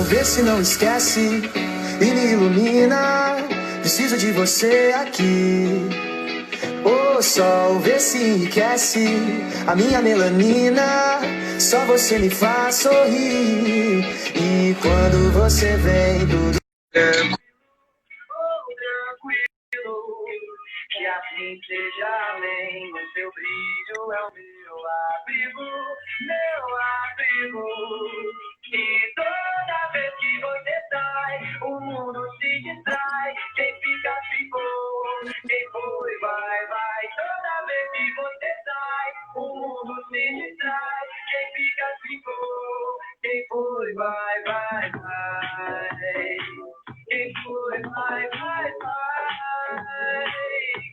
vê se não esquece e me ilumina. Preciso de você aqui. O sol, vê se enriquece a minha melanina. Só você me faz sorrir. E quando você vem, tudo tranquilo, que assim seja além. O seu brilho é o meu abrigo, meu abrigo. E toda vez que você sai, o mundo se distrai. Quem fica, ficou. Quem foi, vai, vai. Toda vez que você sai, o mundo se distrai. Quem fica, ficou. Quem foi, vai, vai, vai. Quem foi, vai, vai, vai.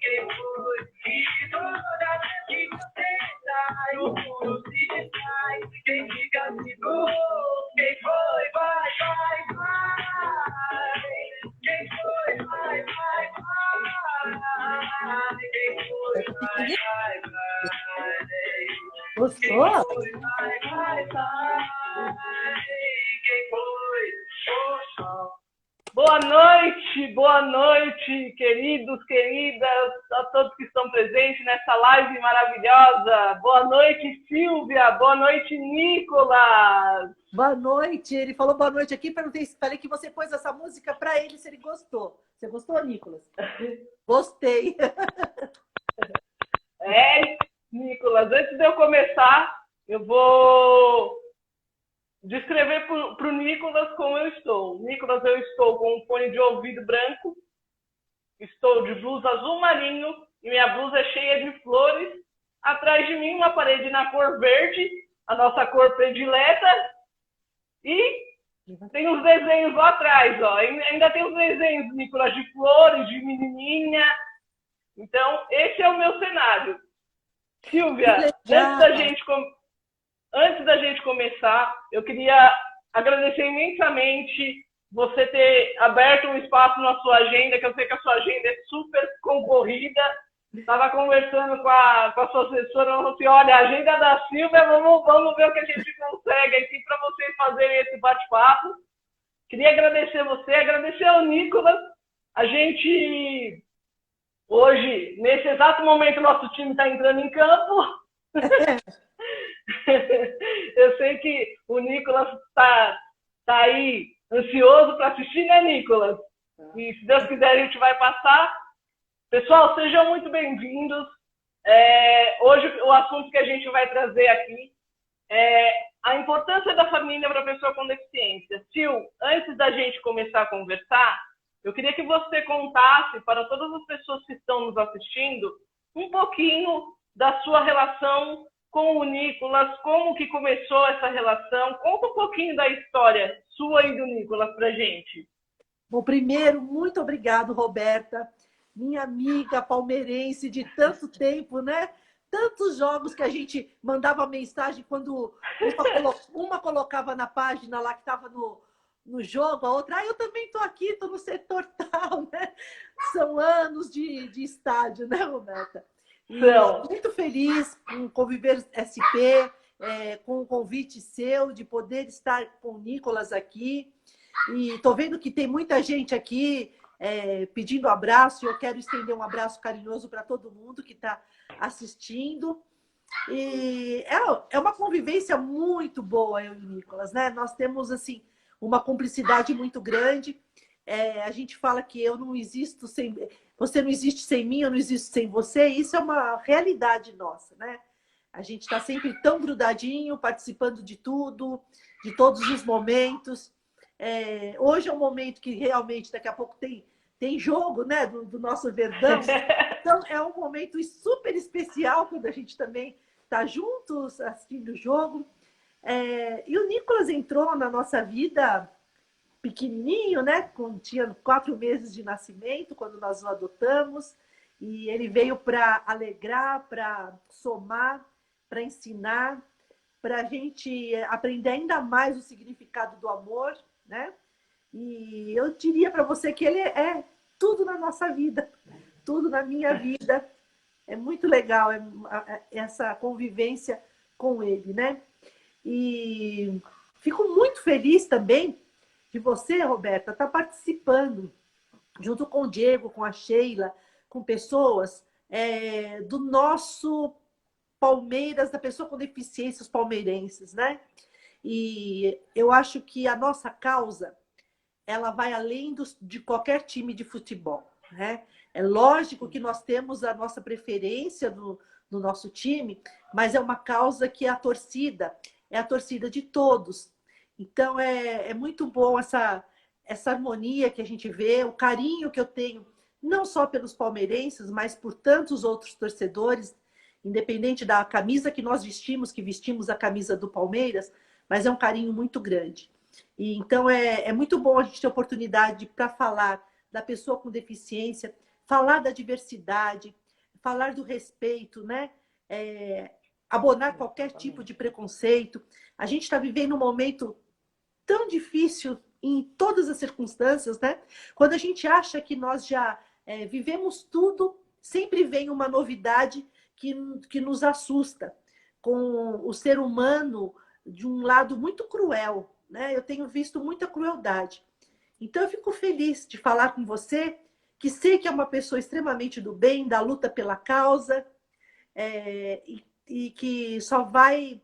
Quem foi? E toda vez que você sai, o mundo se distrai. Quem fica, ficou. Quem foi, vai, vai, vai. Quem foi, vai, vai, vai. Quem foi, vai, vai, vai. Gostou? Quem foi, vai, vai, vai. Quem foi, o sol. Boa noite, queridos, queridas, a todos que estão presentes nessa live maravilhosa. Boa noite, Silvia. Boa noite, Nicolas. Boa noite. Ele falou boa noite aqui. Falei que você pôs essa música para ele, se ele gostou. Você gostou, Nicolas? Gostei. Nicolas, antes de eu começar, eu vou descrever para o Nicolas como eu estou. Nicolas, eu estou com um fone de ouvido branco, estou de blusa azul marinho e minha blusa é cheia de flores. Atrás de mim, uma parede na cor verde, a nossa cor predileta. E tem os desenhos lá atrás, ó. Ainda tem os desenhos, Nicolas, de flores, de menininha. Então, esse é o meu cenário. Silvia, antes da gente começar, eu queria agradecer imensamente você ter aberto um espaço na sua agenda, que eu sei que a sua agenda é super concorrida. Estava conversando com a sua assessora, falou assim, olha, a agenda da Silvia, vamos ver o que a gente consegue aqui para vocês fazerem esse bate-papo. Queria agradecer você, agradecer ao Nicolas. A gente, hoje, nesse exato momento, nosso time está entrando em campo. Eu sei que o Nicolas tá aí ansioso para assistir, né, Nicolas? E se Deus quiser, a gente vai passar. Pessoal, sejam muito bem-vindos. Hoje, o assunto que a gente vai trazer aqui é a importância da família para a pessoa com deficiência. Sil, antes da gente começar a conversar, eu queria que você contasse para todas as pessoas que estão nos assistindo um pouquinho da sua relação com o Nicolas, como que começou essa relação. Conta um pouquinho da história sua e do Nicolas pra gente. Bom, primeiro, muito obrigado, Roberta, minha amiga palmeirense de tanto tempo, né? Tantos jogos que a gente mandava mensagem quando uma colocava na página lá que estava no jogo, a outra, eu também estou aqui, estou no setor tal, né? São anos de estádio, né, Roberta? Muito feliz com o Conviver SP, com o convite seu de poder estar com o Nicolas aqui. E estou vendo que tem muita gente aqui pedindo abraço, e eu quero estender um abraço carinhoso para todo mundo que está assistindo. E é uma convivência muito boa, eu e o Nicolas, né? Nós temos, assim, uma cumplicidade muito grande. A gente fala que eu não existo sem... Você não existe sem mim, eu não existo sem você. Isso é uma realidade nossa, né? A gente está sempre tão grudadinho, participando de tudo, de todos os momentos. Hoje é um momento que realmente, daqui a pouco, tem jogo, né? Do nosso Verdão. Então, é um momento super especial quando a gente também está juntos assistindo o jogo. E o Nicolas entrou na nossa vida pequenininho, né? Tinha 4 meses de nascimento, quando nós o adotamos. E ele veio para alegrar, para somar, para ensinar, para a gente aprender ainda mais o significado do amor, né? E eu diria para você que ele é tudo na nossa vida, tudo na minha vida. É muito legal essa convivência com ele, né? E fico muito feliz também que você, Roberta, está participando, junto com o Diego, com a Sheila, com pessoas do nosso Palmeiras, da pessoa com deficiência, os palmeirenses, né? E eu acho que a nossa causa, ela vai além de qualquer time de futebol, né? É lógico que nós temos a nossa preferência no nosso time, mas é uma causa que é a torcida de todos. Então, é muito bom essa harmonia que a gente vê, o carinho que eu tenho, não só pelos palmeirenses, mas por tantos outros torcedores, independente da camisa que nós vestimos, que vestimos a camisa do Palmeiras, mas é um carinho muito grande. E, então, é muito bom a gente ter oportunidade para falar da pessoa com deficiência, falar da diversidade, falar do respeito, né? Abonar qualquer tipo de preconceito. A gente está vivendo um momento tão difícil em todas as circunstâncias, né? Quando a gente acha que nós já vivemos tudo, sempre vem uma novidade que nos assusta, com o ser humano de um lado muito cruel, né? Eu tenho visto muita crueldade. Então, eu fico feliz de falar com você, que sei que é uma pessoa extremamente do bem, da luta pela causa, e que só vai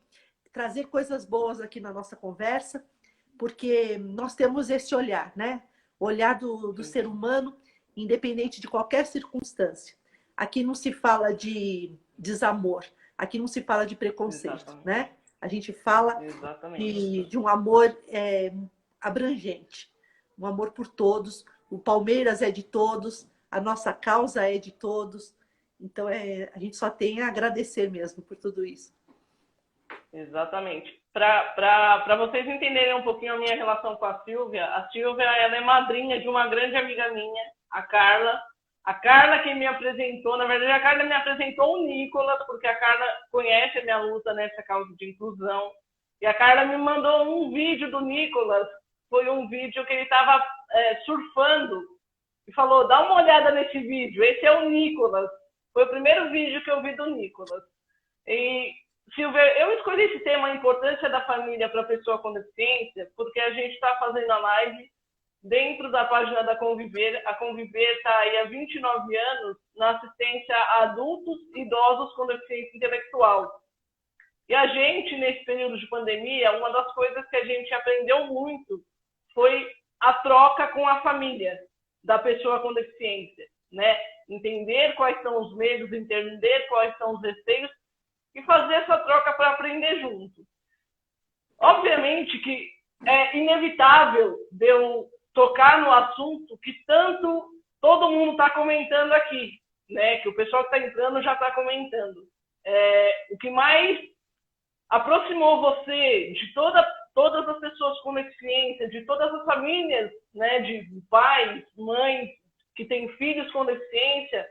trazer coisas boas aqui na nossa conversa, porque nós temos esse olhar, né? O olhar do ser humano, independente de qualquer circunstância. Aqui não se fala de desamor, aqui não se fala de preconceito, exatamente, né? A gente fala de um amor abrangente, um amor por todos. O Palmeiras é de todos, a nossa causa é de todos. Então, a gente só tem a agradecer mesmo por tudo isso. Exatamente. Para vocês entenderem um pouquinho a minha relação com a Silvia ela é madrinha de uma grande amiga minha, a Carla. A Carla quem me apresentou, na verdade a Carla me apresentou o Nicolas, porque a Carla conhece a minha luta nessa causa de inclusão. E a Carla me mandou um vídeo do Nicolas, foi um vídeo que ele estava surfando, e falou, dá uma olhada nesse vídeo, esse é o Nicolas. Foi o primeiro vídeo que eu vi do Nicolas. E, Silvia, eu escolhi esse tema, a importância da família para a pessoa com deficiência, porque a gente está fazendo a live dentro da página da Conviver. A Conviver está aí há 29 anos na assistência a adultos e idosos com deficiência intelectual. E a gente, nesse período de pandemia, uma das coisas que a gente aprendeu muito foi a troca com a família da pessoa com deficiência, né? Entender quais são os medos, entender quais são os receios e fazer essa troca para aprender junto. Obviamente que é inevitável de eu tocar no assunto que tanto todo mundo está comentando aqui, né? Que o pessoal que está entrando já está comentando. O que mais aproximou você de todas as pessoas com deficiência, de todas as famílias, né? De pais, mães que têm filhos com deficiência,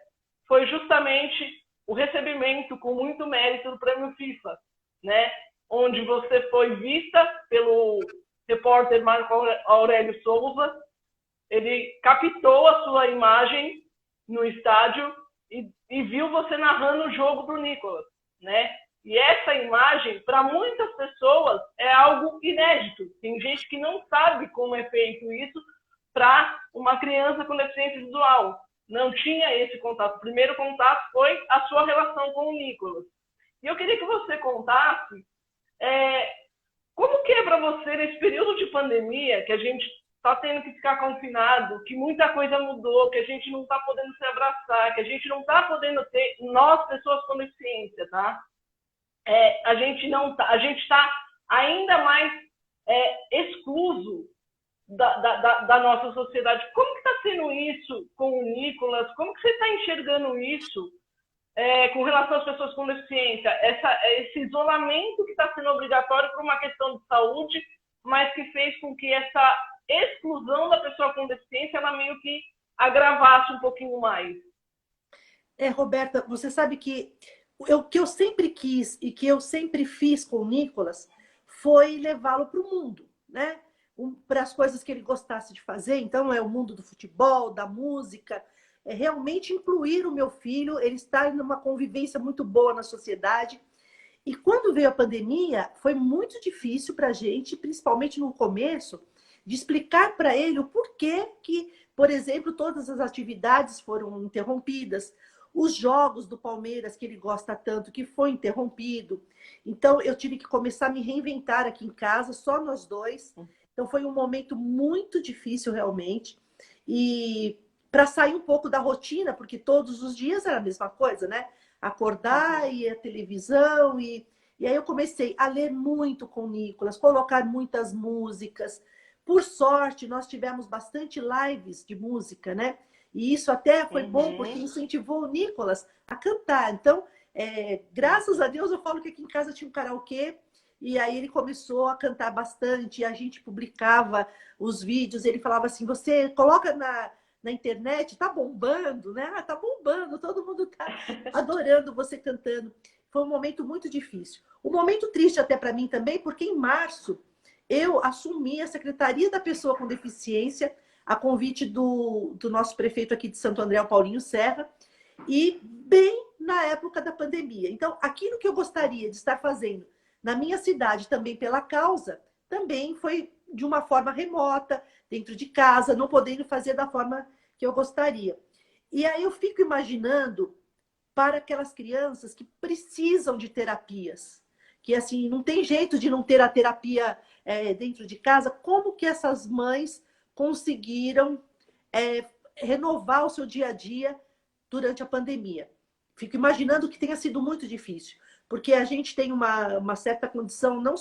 foi justamente o recebimento com muito mérito do Prêmio FIFA, né? Onde você foi vista pelo repórter Marco Aurélio Souza, ele captou a sua imagem no estádio e viu você narrando o jogo do Nicolas, né? E essa imagem, para muitas pessoas, é algo inédito. Tem gente que não sabe como é feito isso para uma criança com deficiência visual. Não tinha esse contato. O primeiro contato foi a sua relação com o Nicolas. E eu queria que você contasse como que é para você, nesse período de pandemia, que a gente está tendo que ficar confinado, que muita coisa mudou, que a gente não está podendo se abraçar, que a gente não está podendo ter, nós, pessoas com deficiência, tá? A gente está ainda mais excluso da nossa sociedade. Como que está sendo isso com o Nicolas? Como que você está enxergando isso com relação às pessoas com deficiência? Esse isolamento que está sendo obrigatório por uma questão de saúde, mas que fez com que essa exclusão da pessoa com deficiência ela meio que agravasse um pouquinho mais. Roberta, você sabe que o que eu sempre quis e que eu sempre fiz com o Nicolas foi levá-lo para o mundo, né? Para as coisas que ele gostasse de fazer. Então, é o mundo do futebol, da música, realmente incluir o meu filho, ele está numa convivência muito boa na sociedade. E quando veio a pandemia, foi muito difícil para a gente, principalmente no começo, de explicar para ele o porquê que, por exemplo, todas as atividades foram interrompidas, os jogos do Palmeiras, que ele gosta tanto, que foi interrompido. Então, eu tive que começar a me reinventar aqui em casa, só nós dois. Então, foi um momento muito difícil, realmente. E para sair um pouco da rotina, porque todos os dias era a mesma coisa, né? Acordar, ir à televisão. E aí eu comecei a ler muito com o Nicolas, colocar muitas músicas. Por sorte, nós tivemos bastante lives de música, né? E isso até foi bom, porque incentivou o Nicolas a cantar. Então, graças a Deus, eu falo que aqui em casa tinha um karaokê, e aí ele começou a cantar bastante, e a gente publicava os vídeos, ele falava assim, você coloca na internet, tá bombando, né? Ah, tá bombando, todo mundo tá adorando você cantando. Foi um momento muito difícil. Um momento triste até para mim também, porque em março eu assumi a Secretaria da Pessoa com Deficiência, a convite do nosso prefeito aqui de Santo André, o Paulinho Serra, e bem na época da pandemia. Então, aquilo que eu gostaria de estar fazendo na minha cidade, também pela causa, também foi de uma forma remota, dentro de casa, não podendo fazer da forma que eu gostaria. E aí eu fico imaginando para aquelas crianças que precisam de terapias, que assim, não tem jeito de não ter a terapia dentro de casa, como que essas mães conseguiram renovar o seu dia a dia durante a pandemia. Fico imaginando que tenha sido muito difícil, porque a gente tem uma certa condição, não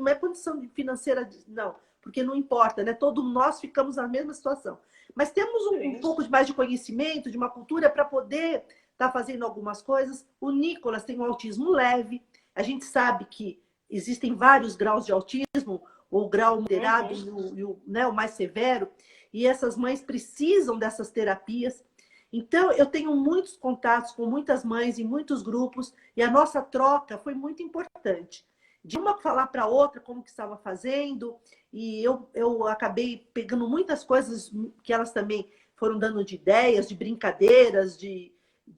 é condição financeira, não, porque não importa, né? Todos nós ficamos na mesma situação. Mas temos um pouco mais de conhecimento, de uma cultura para poder estar fazendo algumas coisas. O Nicolas tem um autismo leve, a gente sabe que existem vários graus de autismo, o grau moderado e o mais severo, e essas mães precisam dessas terapias. Então, eu tenho muitos contatos com muitas mães em muitos grupos, e a nossa troca foi muito importante. De uma falar para a outra como que estava fazendo, e eu acabei pegando muitas coisas que elas também foram dando de ideias, de brincadeiras,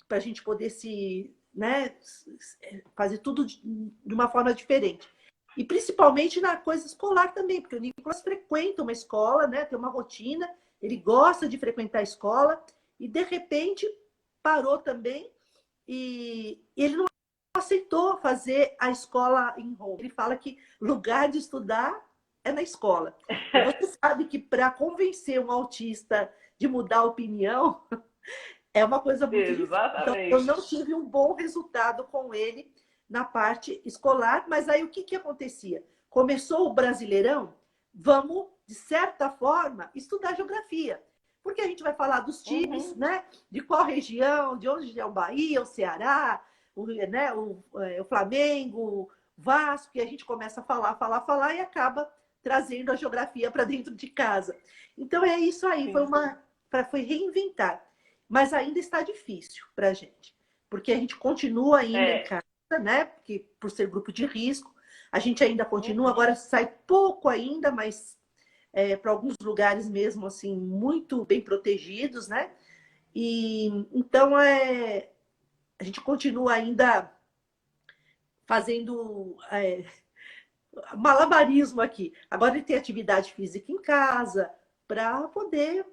para a gente poder fazer tudo de uma forma diferente. E principalmente na coisa escolar também, porque o Nicolas frequenta uma escola, né? Tem uma rotina, ele gosta de frequentar a escola, e de repente parou também, e ele não aceitou fazer a escola em home. Ele fala que lugar de estudar é na escola. E você sabe que para convencer um autista de mudar a opinião é uma coisa muito difícil. Então, eu não tive um bom resultado com ele na parte escolar, mas aí o que acontecia? Começou o Brasileirão, vamos, de certa forma, estudar geografia. Porque a gente vai falar dos times, né? De qual região, de onde é o Bahia, o Ceará, o Flamengo, o Vasco, e a gente começa a falar e acaba trazendo a geografia para dentro de casa. Então é isso aí, foi reinventar. Mas ainda está difícil para a gente, porque a gente continua ainda em casa, né? Porque, por ser grupo de risco, a gente ainda continua, agora sai pouco ainda, mas para alguns lugares mesmo assim, muito bem protegidos, né? E então a gente continua ainda fazendo malabarismo aqui. Agora ele tem atividade física em casa para poder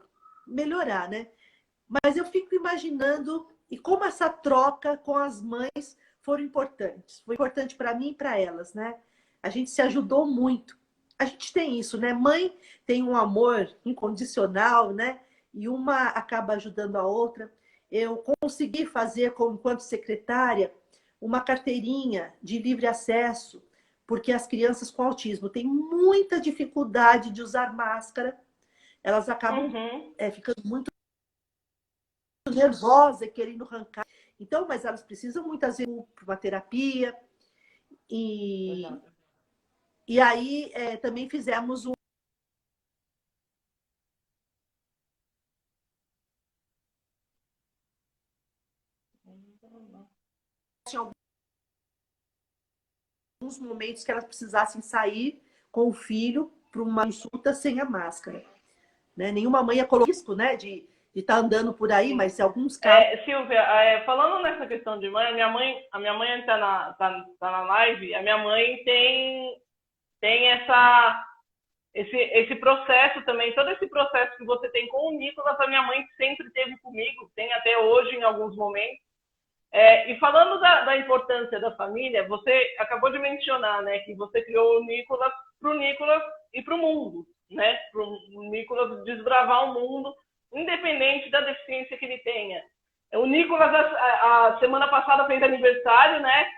melhorar, né? Mas eu fico imaginando e como essa troca com as mães foram importantes. Foi importante para mim e para elas, né? A gente se ajudou muito. A gente tem isso, né? Mãe tem um amor incondicional, né? E uma acaba ajudando a outra. Eu consegui fazer, enquanto secretária, uma carteirinha de livre acesso, porque as crianças com autismo têm muita dificuldade de usar máscara. Elas acabam ficando muito nervosa e querendo arrancar. Então, mas elas precisam muitas vezes para uma terapia. E aí também fizemos alguns momentos que elas precisassem sair com o filho para uma consulta sem a máscara. Né? Nenhuma mãe ia colocar risco, né, de estar andando por aí, mas em alguns casos... Silvia, falando nessa questão de mãe, a minha mãe está na live, a minha mãe tem essa esse processo também, todo esse processo que você tem com o Nicolas, a minha mãe sempre teve comigo, tem até hoje em alguns momentos. E falando da importância da família, você acabou de mencionar, né, que você criou o Nicolas para o Nicolas e para o mundo, né, para o Nicolas desbravar o mundo, independente da deficiência que ele tenha. O Nicolas, a semana passada, fez aniversário, né?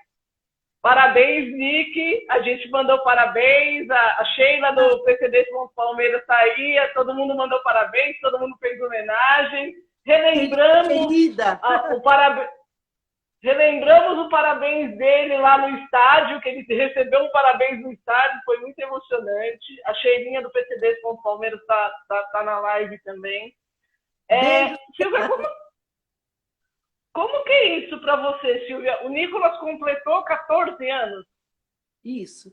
Parabéns, Nick. A gente mandou parabéns. A Sheila do PCD Palmeiras está aí. Todo mundo mandou parabéns, todo mundo fez homenagem. Relembramos o parabéns dele lá no estádio, que ele recebeu um parabéns no estádio, foi muito emocionante. A Sheilinha do PCD Palmeiras tá na live também. Silvia, como que é isso para você, Silvia? O Nicolas completou 14 anos? Isso.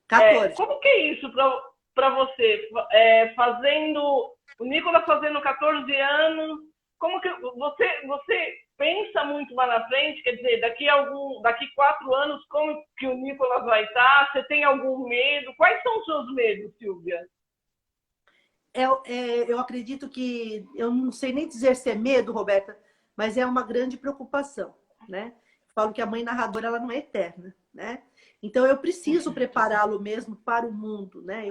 14. Como que é isso para você? O Nicolas fazendo 14 anos, como que você pensa muito lá na frente? Quer dizer, daqui 4 anos, como que o Nicolas vai estar? Você tem algum medo? Quais são os seus medos, Silvia? Eu acredito que, eu não sei nem dizer se é medo, Roberta, mas é uma grande preocupação, né? Falo que a mãe narradora, ela não é eterna, né? Então, eu preciso prepará-lo mesmo para o mundo, né?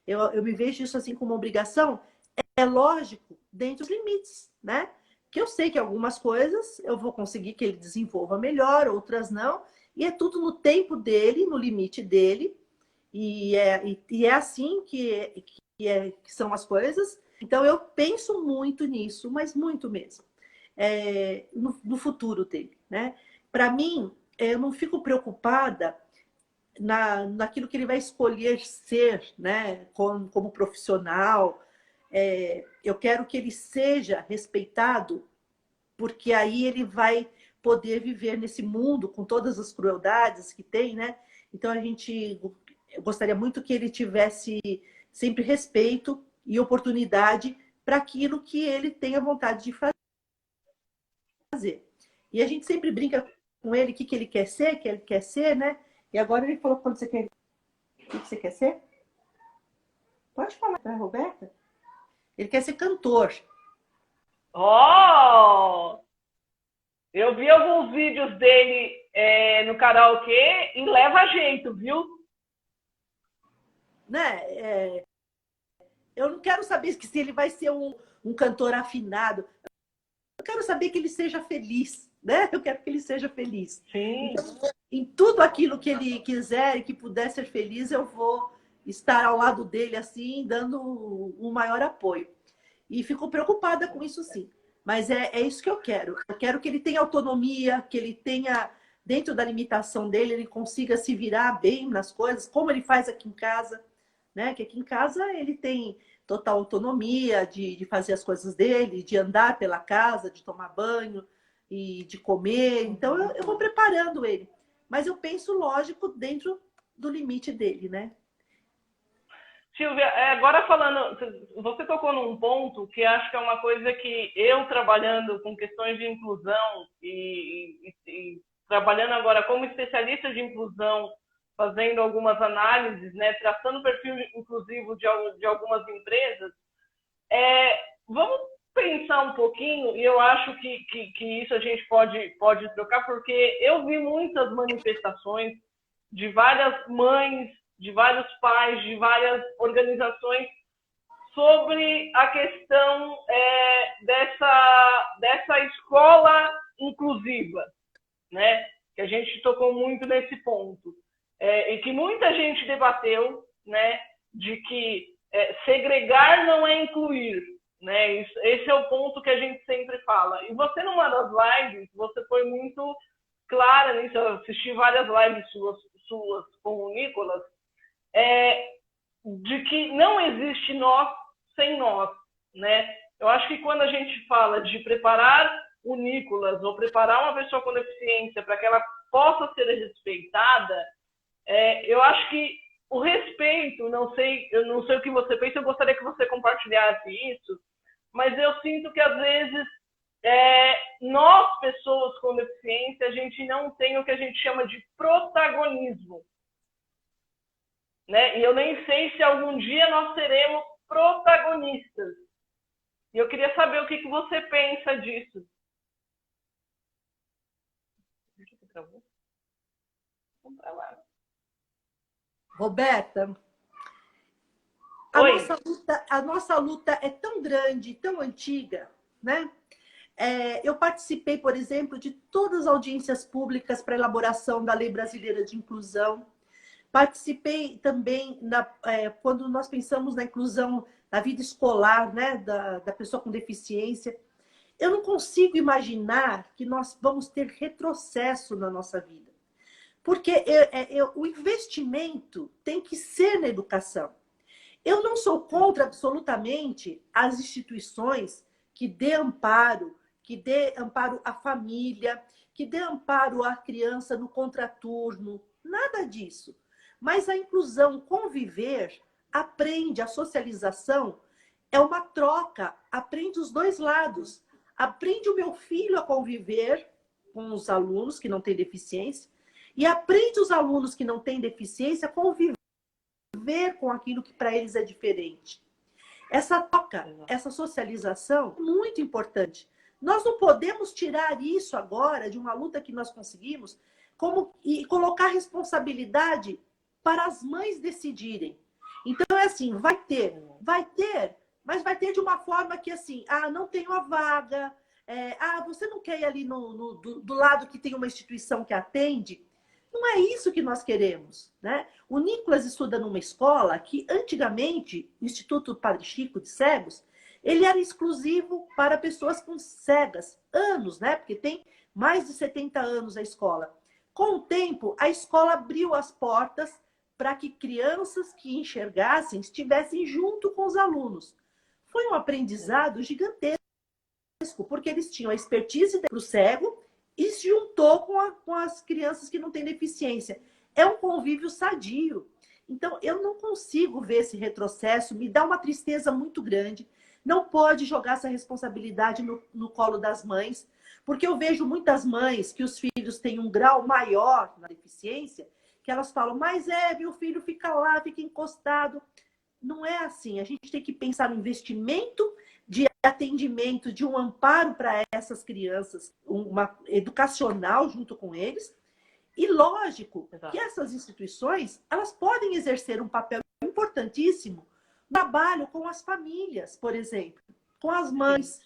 Eu me vejo isso assim como uma obrigação, é lógico, dentro dos limites, né? Que eu sei que algumas coisas eu vou conseguir que ele desenvolva melhor, outras não, e é tudo no tempo dele, no limite dele, e é assim que são as coisas. Então, eu penso muito nisso, mas muito mesmo. No futuro dele, né? Para mim, eu não fico preocupada naquilo que ele vai escolher ser, né? Como profissional. Eu quero que ele seja respeitado, porque aí ele vai poder viver nesse mundo com todas as crueldades que tem, né? Então, eu gostaria muito que ele tivesse sempre respeito e oportunidade para aquilo que ele tenha vontade de fazer. E a gente sempre brinca com ele o que ele quer ser, né? E agora ele falou quando você quer. O que você quer ser? Pode falar para a Roberta. Ele quer ser cantor. Oh! Eu vi alguns vídeos dele no karaokê e leva jeito, viu? Né? Eu não quero saber se ele vai ser um cantor afinado. Eu quero saber que ele seja feliz, né? Eu quero que ele seja feliz. Sim. Então, em tudo aquilo que ele quiser e que puder ser feliz, eu vou estar ao lado dele, assim, dando um maior apoio. E fico preocupada com isso, sim. Mas é isso que eu quero. Eu quero que ele tenha autonomia, que ele tenha, dentro da limitação dele, ele consiga se virar bem nas coisas, como ele faz aqui em casa, né? Que aqui em casa ele tem total autonomia de fazer as coisas dele, de andar pela casa, de tomar banho e de comer. Então, eu vou preparando ele. Mas eu penso, lógico, dentro do limite dele, né? Silvia, agora falando, você tocou num ponto que acho que é uma coisa que eu, trabalhando com questões de inclusão e trabalhando agora como especialista de inclusão, fazendo algumas análises, né, traçando o perfil inclusivo de algumas empresas, vamos pensar um pouquinho, e eu acho que isso a gente pode trocar, porque eu vi muitas manifestações de várias mães, de vários pais, de várias organizações sobre a questão dessa escola inclusiva, né? Que a gente tocou muito nesse ponto. E que muita gente debateu, né? De que segregar não é incluir, né? Esse é o ponto que a gente sempre fala. E você, numa das lives, você foi muito clara nisso. Eu assisti várias lives suas com o Nicolas, de que não existe nós sem nós, né? Eu acho que quando a gente fala de preparar o Nicolas ou preparar uma pessoa com deficiência para que ela possa ser respeitada, eu acho que o respeito, eu não sei o que você pensa, eu gostaria que você compartilhasse isso, mas eu sinto que às vezes nós, pessoas com deficiência, a gente não tem o que a gente chama de protagonismo. né? E eu nem sei se algum dia nós seremos protagonistas. E eu queria saber o que você pensa disso. Roberta, a nossa luta é tão grande, tão antiga, né? Eu participei, por exemplo, de todas as audiências públicas para a elaboração da Lei Brasileira de Inclusão. Participei também quando nós pensamos na inclusão na vida escolar, né, da pessoa com deficiência. Eu não consigo imaginar que nós vamos ter retrocesso na nossa vida. Porque o investimento tem que ser na educação. Eu não sou contra absolutamente as instituições que dê amparo à família, que dê amparo à criança no contraturno, nada disso. Mas a inclusão, conviver, aprende, a socialização é uma troca, aprende os dois lados. Aprende o meu filho a conviver com os alunos que não têm deficiência e aprende os alunos que não têm deficiência a conviver com aquilo que para eles é diferente. Essa troca, essa socialização é muito importante. Nós não podemos tirar isso agora de uma luta que nós conseguimos e colocar responsabilidade para as mães decidirem. Então, é assim, vai ter, mas vai ter de uma forma que, assim, não tenho a vaga, você não quer ir ali do lado que tem uma instituição que atende? Não é isso que nós queremos, né? O Nicolas estuda numa escola que, antigamente, o Instituto Padre Chico de Cegos, ele era exclusivo para pessoas com cegas, anos, né? Porque tem mais de 70 anos a escola. Com o tempo, a escola abriu as portas para que crianças que enxergassem estivessem junto com os alunos. Foi um aprendizado gigantesco, porque eles tinham a expertise para o cego e se juntou com as crianças que não têm deficiência. É um convívio sadio. Então, eu não consigo ver esse retrocesso, me dá uma tristeza muito grande. Não pode jogar essa responsabilidade no colo das mães, porque eu vejo muitas mães que os filhos têm um grau maior na deficiência, que elas falam, mas meu filho fica lá, fica encostado. Não é assim. A gente tem que pensar no investimento de atendimento, de um amparo para essas crianças, uma educacional junto com eles. E lógico que essas instituições, elas podem exercer um papel importantíssimo no trabalho com as famílias, por exemplo, com as mães,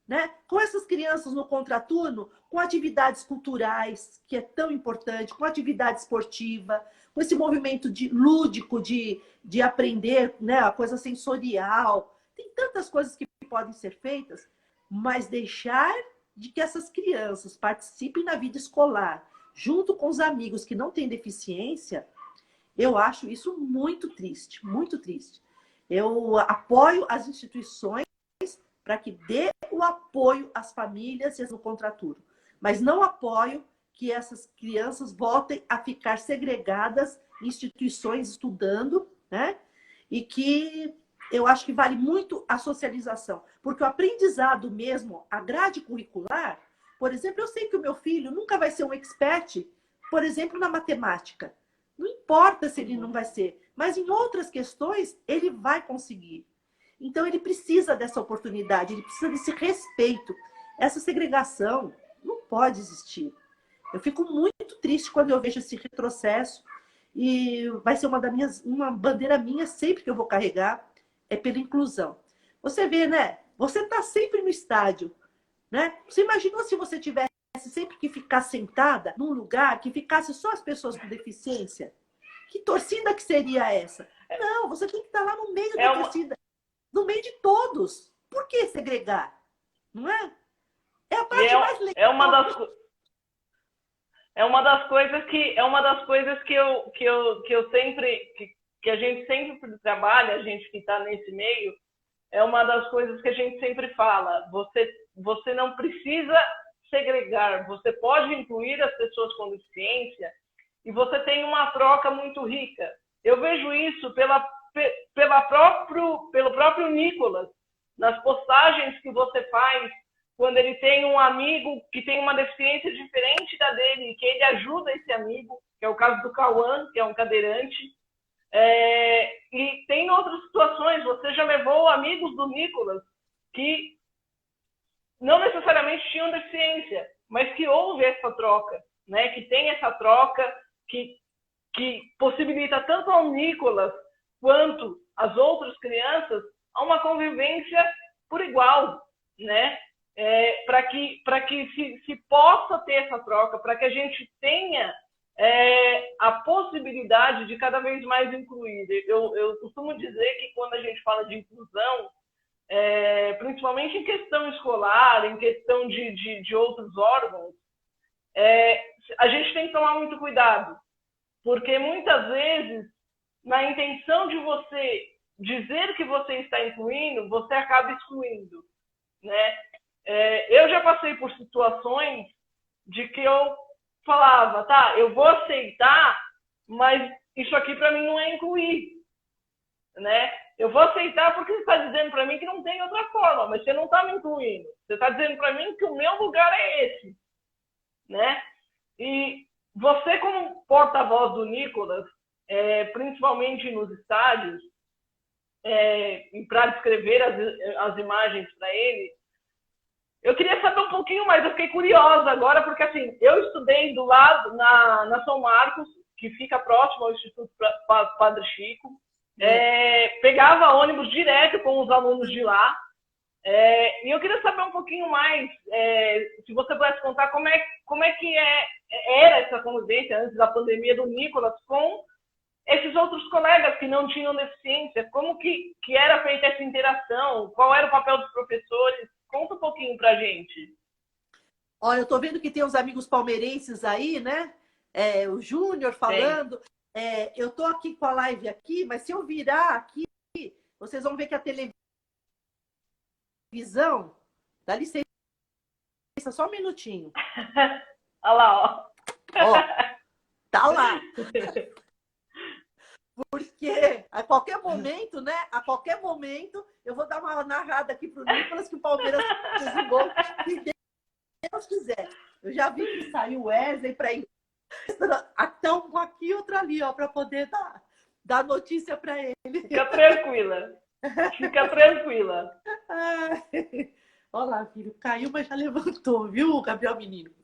né? Com essas crianças no contraturno, com atividades culturais, que é tão importante, com atividade esportiva, com esse movimento lúdico de aprender, né? A coisa sensorial. Tem tantas coisas que podem ser feitas, mas deixar de que essas crianças participem na vida escolar, junto com os amigos que não têm deficiência, eu acho isso muito triste, muito triste. Eu apoio as instituições para que dê o apoio às famílias e no contraturno, mas não apoio que essas crianças voltem a ficar segregadas em instituições estudando, né? E que eu acho que vale muito a socialização, porque o aprendizado mesmo, a grade curricular, por exemplo, eu sei que o meu filho nunca vai ser um expert, por exemplo, na matemática. Não importa se ele não vai ser, mas em outras questões ele vai conseguir. Então ele precisa dessa oportunidade, ele precisa desse respeito. Essa segregação não pode existir. Eu fico muito triste quando eu vejo esse retrocesso e vai ser uma bandeira minha sempre que eu vou carregar, é pela inclusão. Você vê, né? Você está sempre no estádio, né? Você imaginou se você tivesse sempre que ficar sentada num lugar que ficasse só as pessoas com deficiência? Que torcida que seria essa? Não, você tem que estar lá no meio da torcida, no meio de todos. Por que segregar? Não é? É a parte mais legal. É uma das coisas que a gente sempre trabalha, a gente que está nesse meio, é uma das coisas que a gente sempre fala. Você não precisa segregar, você pode incluir as pessoas com deficiência e você tem uma troca muito rica. Eu vejo isso pelo próprio Nicolas, nas postagens que você faz, quando ele tem um amigo que tem uma deficiência diferente da dele, que ele ajuda esse amigo, que é o caso do Cauã, que é um cadeirante, E tem outras situações, você já levou amigos do Nicolas que não necessariamente tinham deficiência, mas que houve essa troca, né? Que tem essa troca que possibilita tanto ao Nicolas quanto às outras crianças a uma convivência por igual, né? Para que se possa ter essa troca, para que a gente tenha a possibilidade de cada vez mais incluir. Eu costumo dizer que quando a gente fala de inclusão, principalmente em questão escolar, em questão de outros órgãos, a gente tem que tomar muito cuidado, porque muitas vezes, na intenção de você dizer que você está incluindo, você acaba excluindo, né? Eu já passei por situações de que eu falava, tá, eu vou aceitar, mas isso aqui para mim não é incluir, né? Eu vou aceitar porque você está dizendo para mim que não tem outra forma, mas você não está me incluindo. Você está dizendo para mim que o meu lugar é esse, né? E você, como porta-voz do Nicolas, principalmente nos estádios, e para descrever as imagens para ele, eu queria saber um pouquinho mais. Eu fiquei curiosa agora, porque assim, eu estudei do lado, na São Marcos, que fica próximo ao Instituto Padre Chico. Pegava ônibus direto com os alunos de lá. E eu queria saber um pouquinho mais, se você pudesse contar como é que era essa convivência antes da pandemia do Nicolas com esses outros colegas que não tinham deficiência, como que era feita essa interação, qual era o papel dos professores? Conta um pouquinho pra gente. Olha, eu tô vendo que tem os amigos palmeirenses aí, né? O Júnior falando. Eu tô aqui com a live aqui, mas se eu virar aqui, vocês vão ver que a televisão... Dá licença, só um minutinho. Olha lá, ó. Tá lá. Porque a qualquer momento, né? A qualquer momento, eu vou dar uma narrada aqui pro Nicolas que o Palmeiras fez um gol, se Deus quiser. Eu já vi que saiu o Wesley para ir. Então, um aqui, outro ali, ó, para poder dar notícia para ele. Fica tranquila. Fica tranquila. Olha lá, filho, caiu, mas já levantou, viu, Gabriel Menino?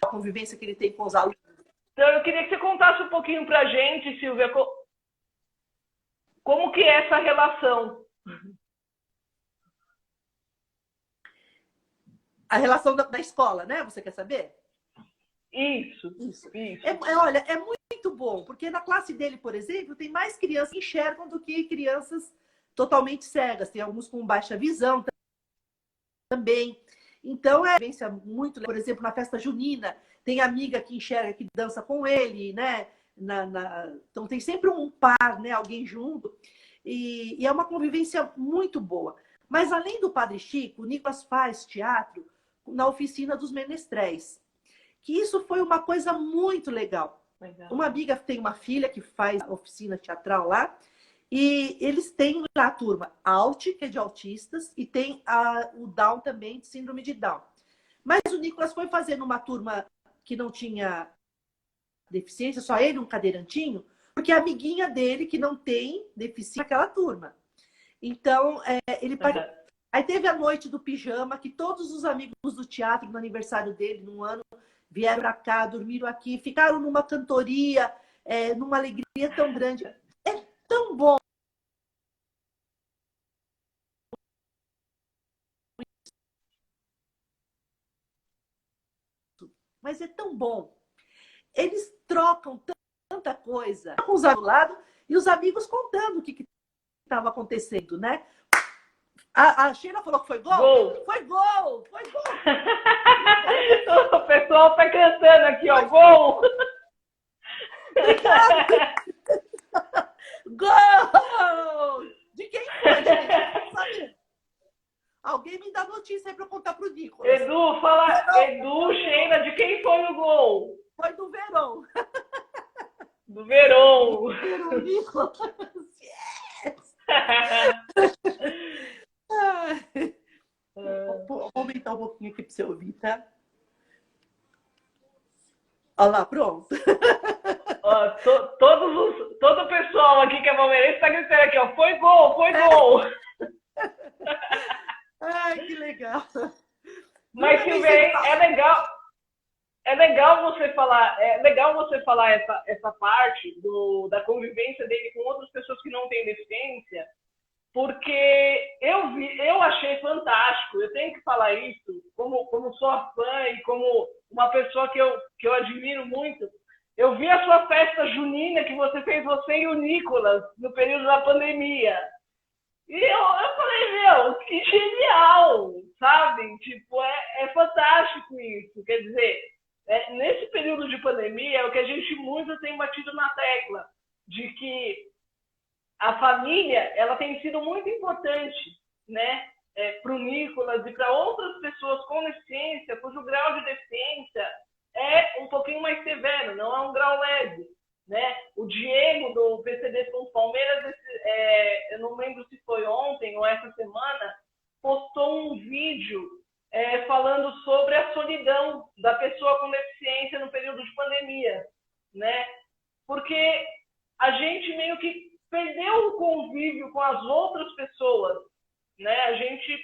A convivência que ele tem com os alunos. Então, eu queria que você contasse um pouquinho pra gente, Silvia, como que é essa relação? A relação da escola, né? Você quer saber? Isso. Olha, é muito bom, porque na classe dele, por exemplo, tem mais crianças que enxergam do que crianças totalmente cegas. Tem alguns com baixa visão também. Então, é uma vivência muito legal. Por exemplo, na festa junina, tem amiga que enxerga, que dança com ele, né? Então, tem sempre um par, né? Alguém junto. E é uma convivência muito boa. Mas, além do Padre Chico, o Nicolas faz teatro na oficina dos menestréis. Que isso foi uma coisa muito legal. Uma amiga tem uma filha que faz oficina teatral lá. E eles têm lá a turma ALT, que é de autistas, e tem o Down também, de síndrome de Down. Mas o Nicolas foi fazer numa turma que não tinha deficiência, só ele, um cadeirantinho, porque a amiguinha dele, que não tem deficiência, naquela turma. Então, ele... Aí teve a noite do pijama, que todos os amigos do teatro, no aniversário dele, num ano, vieram para cá, dormiram aqui, ficaram numa cantoria, numa alegria tão grande. É tão bom. Mas é tão bom. Eles trocam tanta coisa com os amigos do lado e os amigos contando o que estava acontecendo, né? A Sheila falou que foi gol? Gol! Foi gol! Foi gol! O pessoal tá cantando aqui, ó, gol! Gol! De quem foi, gente? Alguém me dá notícia aí para contar pro Nicolas. Edu, Edu, Sheila, de quem foi o gol? Foi do Verão. Do Verão. Do Verão, Nicolas. Yes! Vou aumentar um pouquinho aqui para você ouvir, tá? Olha lá, pronto. Ó, todo o pessoal aqui que é palmeirense está gritando aqui, ó, foi gol, foi gol. Ai, que legal. Mas, Silvia, é legal você falar essa parte da convivência dele com outras pessoas que não têm deficiência, porque eu achei fantástico. Eu tenho que falar isso como sua fã e como uma pessoa que eu admiro muito. Eu vi a sua festa junina que você fez, você e o Nicolas, no período da pandemia. E eu falei, meu, que genial, sabe? Tipo, é fantástico isso. Quer dizer, nesse período de pandemia, é o que a gente muito tem batido na tecla, de que a família, ela tem sido muito importante, né? Para o Nicolas e para outras pessoas com deficiência, cujo grau de deficiência é um pouquinho mais severo, não é um grau leve. Né? O Diego, do PCD com os Palmeiras, eu não lembro se foi ontem ou essa semana, postou um vídeo falando sobre a solidão da pessoa com deficiência no período de pandemia. Né? Porque a gente meio que perdeu o convívio com as outras pessoas. Né? A gente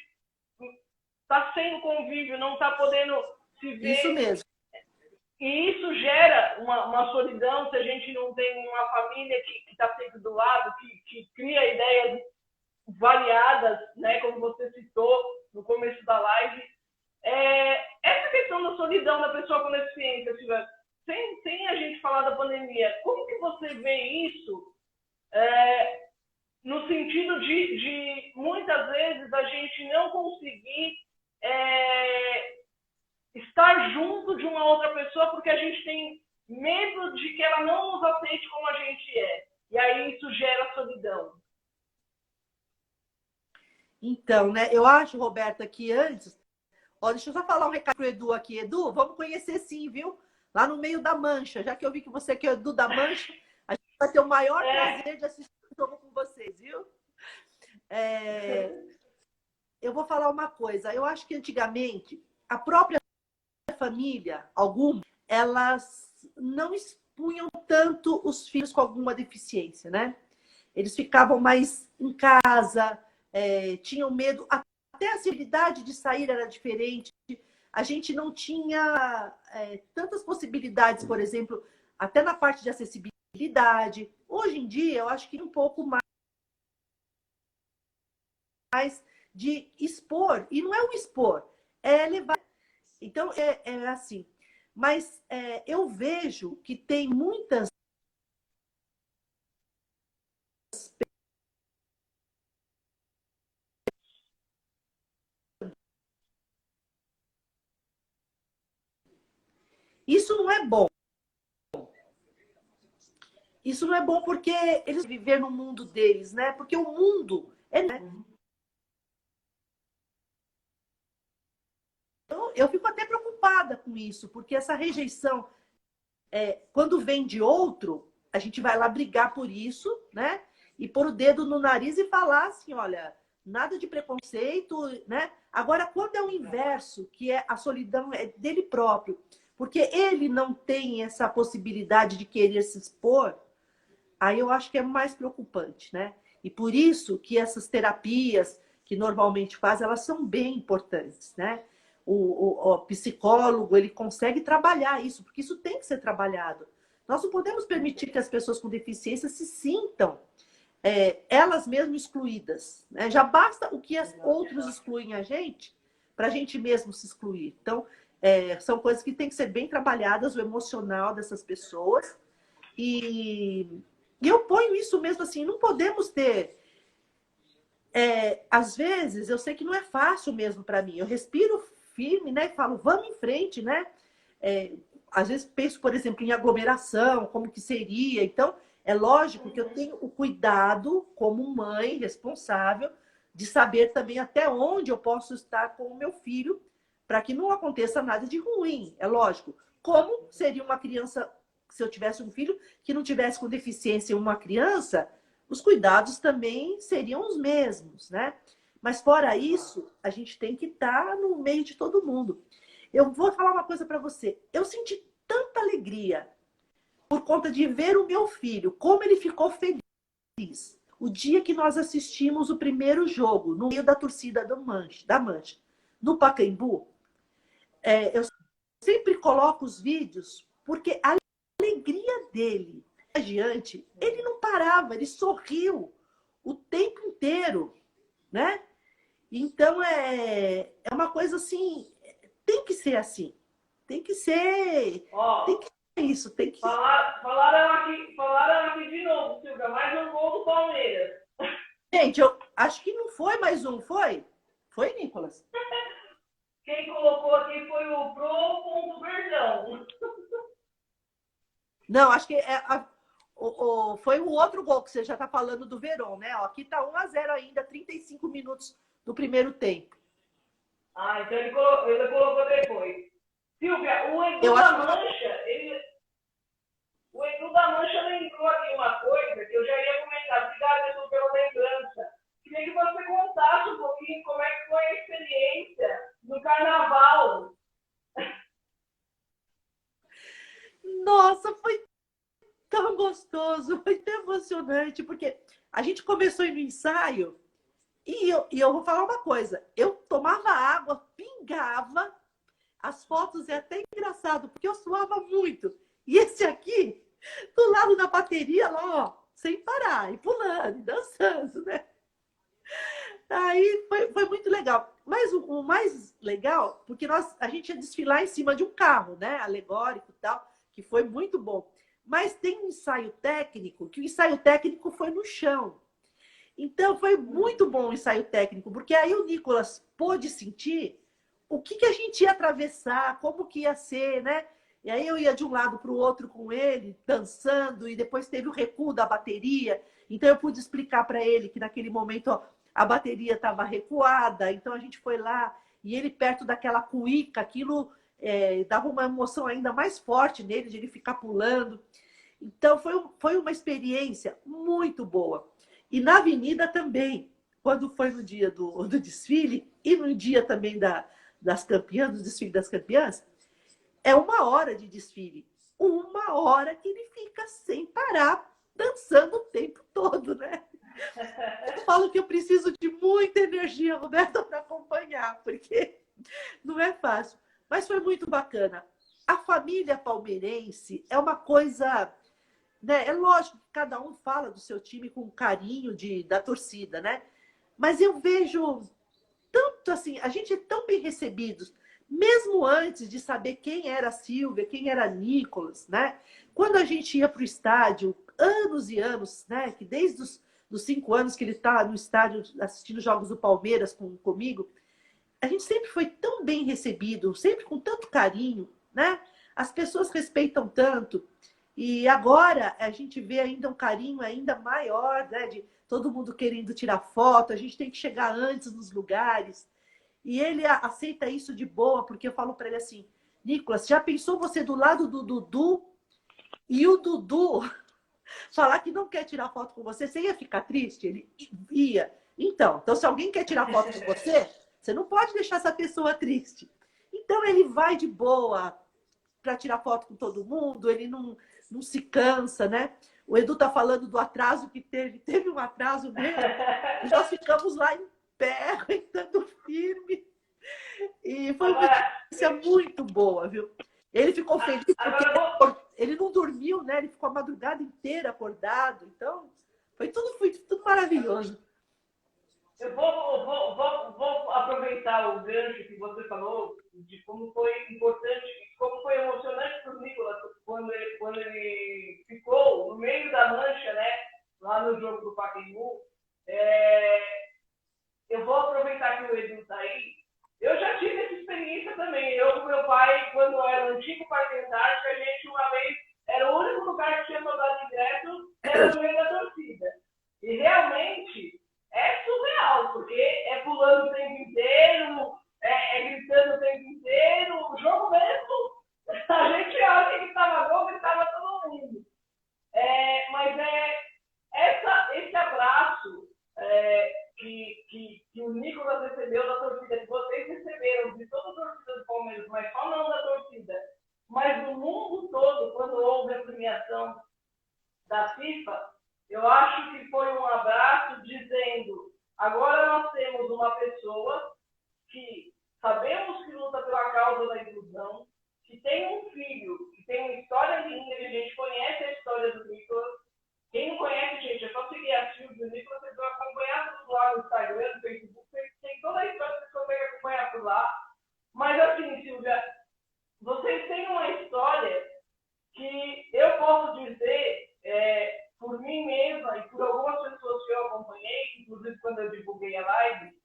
está sem o convívio, não está podendo se ver. Isso mesmo. E isso gera uma solidão se a gente não tem uma família que está sempre do lado, que cria ideias variadas, né, como você citou no começo da live. Essa questão da solidão da pessoa com deficiência, Silvia, sem a gente falar da pandemia, como que você vê isso no sentido de muitas vezes a gente não conseguir estar junto de uma outra pessoa porque a gente tem medo de que ela não nos aceite como a gente é. E aí isso gera solidão. Então, né? Eu acho, Roberta, que antes... Ó, deixa eu só falar um recado pro Edu aqui. Edu, vamos conhecer sim, viu? Lá no meio da Mancha. Já que eu vi que você que é o Edu da Mancha, a gente vai ter o maior prazer de assistir o jogo com vocês, viu? Eu vou falar uma coisa. Eu acho que antigamente, a própria família, algumas, elas não expunham tanto os filhos com alguma deficiência, né? Eles ficavam mais em casa, tinham medo, até a acessibilidade de sair era diferente. A gente não tinha tantas possibilidades, por exemplo, até na parte de acessibilidade. Hoje em dia, eu acho que um pouco mais de expor, e não é o expor, é levar. Então, é assim. Mas eu vejo que tem muitas isso não é bom. Isso não é bom porque eles vivem no mundo deles, né? Porque o mundo eu fico até preocupada com isso, porque essa rejeição, quando vem de outro, a gente vai lá brigar por isso, né? E pôr o dedo no nariz e falar assim, olha, nada de preconceito, né? Agora, quando é o inverso, que é a solidão dele próprio, porque ele não tem essa possibilidade de querer se expor, aí eu acho que é mais preocupante, né? E por isso que essas terapias que normalmente faz, elas são bem importantes, né? O psicólogo, ele consegue trabalhar isso, porque isso tem que ser trabalhado. Nós não podemos permitir que as pessoas com deficiência se sintam elas mesmas excluídas, né? Já basta o que outros excluem a gente, para a gente mesmo se excluir. Então, são coisas que têm que ser bem trabalhadas, o emocional dessas pessoas. E eu ponho isso mesmo assim, não podemos ter... às vezes, eu sei que não é fácil mesmo para mim. Eu respiro firme, né? E falo, vamos em frente, né? Às vezes penso, por exemplo, em aglomeração, como que seria. Então, é lógico que eu tenho o cuidado, como mãe responsável, de saber também até onde eu posso estar com o meu filho, para que não aconteça nada de ruim. É lógico. Como seria uma criança, se eu tivesse um filho que não tivesse com deficiência uma criança, os cuidados também seriam os mesmos, né? Mas fora isso, a gente tem que estar no meio de todo mundo. Eu vou falar uma coisa para você. Eu senti tanta alegria por conta de ver o meu filho, como ele ficou feliz. O dia que nós assistimos o primeiro jogo, no meio da torcida da Mancha, no Pacaembu, eu sempre coloco os vídeos, porque a alegria dele, adiante, ele não parava, ele sorriu o tempo inteiro, né? Então, é uma coisa assim, tem que ser assim. Tem que ser, tem que ser isso. Tem que... falaram aqui de novo, Silvia, mais um gol do Palmeiras. Gente, eu acho que não foi mais um, foi? Foi, Nicolas? Quem colocou aqui foi o Pro.Verdão. Não, acho que foi o outro gol que você já está falando do Verón, né? Ó, aqui está 1-0 ainda, 35 minutos do primeiro tempo. Ah, então ele colocou depois. Silvia, o Edu da Mancha lembrou aqui uma coisa que eu já ia comentar. Obrigada, Edu, pela lembrança. Queria que você contasse um pouquinho como é que foi a experiência no carnaval. Nossa, foi tão gostoso, foi tão emocionante, porque a gente começou no ensaio e eu vou falar uma coisa, eu tomava água, pingava, as fotos é até engraçado, porque eu suava muito. E esse aqui, do lado da bateria, lá, ó, sem parar, e pulando, e dançando, né? Aí foi muito legal. Mas o mais legal, porque a gente ia desfilar em cima de um carro, né? Alegórico e tal, que foi muito bom. Mas tem um ensaio técnico, que o ensaio técnico foi no chão. Então, foi muito bom o ensaio técnico, porque aí o Nicolas pôde sentir o que a gente ia atravessar, como que ia ser, né? E aí eu ia de um lado para o outro com ele, dançando, e depois teve o recuo da bateria. Então, eu pude explicar para ele que naquele momento ó, a bateria estava recuada, então a gente foi lá, e ele perto daquela cuíca, aquilo dava uma emoção ainda mais forte nele, de ele ficar pulando. Então, foi uma experiência muito boa. E na avenida também, quando foi no dia do desfile e no dia também das campeãs, do desfile das campeãs, é 1 hora de desfile. 1 hora que ele fica sem parar, dançando o tempo todo, né? Eu falo que eu preciso de muita energia, Roberta, para acompanhar, porque não é fácil. Mas foi muito bacana. A família palmeirense é uma coisa... Né? É lógico que cada um fala do seu time com carinho da torcida, né? Mas eu vejo tanto assim, a gente é tão bem recebidos, mesmo antes de saber quem era a Silvia, quem era a Nicolas, né? Quando a gente ia para o estádio, anos e anos, né? Que desde os 5 anos que ele está no estádio assistindo jogos do Palmeiras comigo, a gente sempre foi tão bem recebido, sempre com tanto carinho, né? As pessoas respeitam tanto. E agora a gente vê ainda um carinho ainda maior, né? De todo mundo querendo tirar foto, a gente tem que chegar antes nos lugares. E ele aceita isso de boa, porque eu falo para ele assim, Nicolas, já pensou você do lado do Dudu e o Dudu falar que não quer tirar foto com você, você ia ficar triste? Ele ia. Então se alguém quer tirar foto com você, você não pode deixar essa pessoa triste. Então ele vai de boa para tirar foto com todo mundo, ele não se cansa, né? O Edu tá falando do atraso que teve um atraso mesmo, e nós ficamos lá em pé, aguentando firme. E foi uma experiência muito boa, viu? Ele ficou feliz porque ele não dormiu, né? Ele ficou a madrugada inteira acordado. Então, foi tudo maravilhoso. Eu vou aproveitar o gancho que você falou de como foi importante, como foi emocionante para o Nicolas quando ele ficou no meio da mancha, né? Lá no jogo do Pacaembu. Eu vou aproveitar que o Edu está aí. Eu já tive essa experiência também. Eu com meu pai, quando era o antigo Parque Antártico, a gente uma vez era o único lugar que tinha soldado ingresso, era no meio da torcida. E realmente é surreal, porque é pulando o tempo inteiro, gritando o tempo inteiro, o jogo mesmo, a gente acha que estava gol, gritava todo mundo. Mas esse abraço que o Nicolas recebeu da torcida, que vocês receberam de toda a torcida do Palmeiras, mas só não da torcida, mas do mundo premiação da FIFA, eu acho que foi um abraço dizendo: agora nós temos uma pessoa que sabemos que luta pela causa da inclusão, que tem um filho, que tem uma história linda, que a gente conhece a história do Nicolas. Quem não conhece, gente, é só seguir a Silvia, o Nicolas, vocês vão acompanhar tudo lá no Instagram, no Facebook, tem toda a história que vocês conseguem acompanhar por lá. Mas assim, Silvia, vocês têm uma história que eu posso dizer, por mim mesma e por algumas pessoas que eu acompanhei, inclusive quando eu divulguei a live,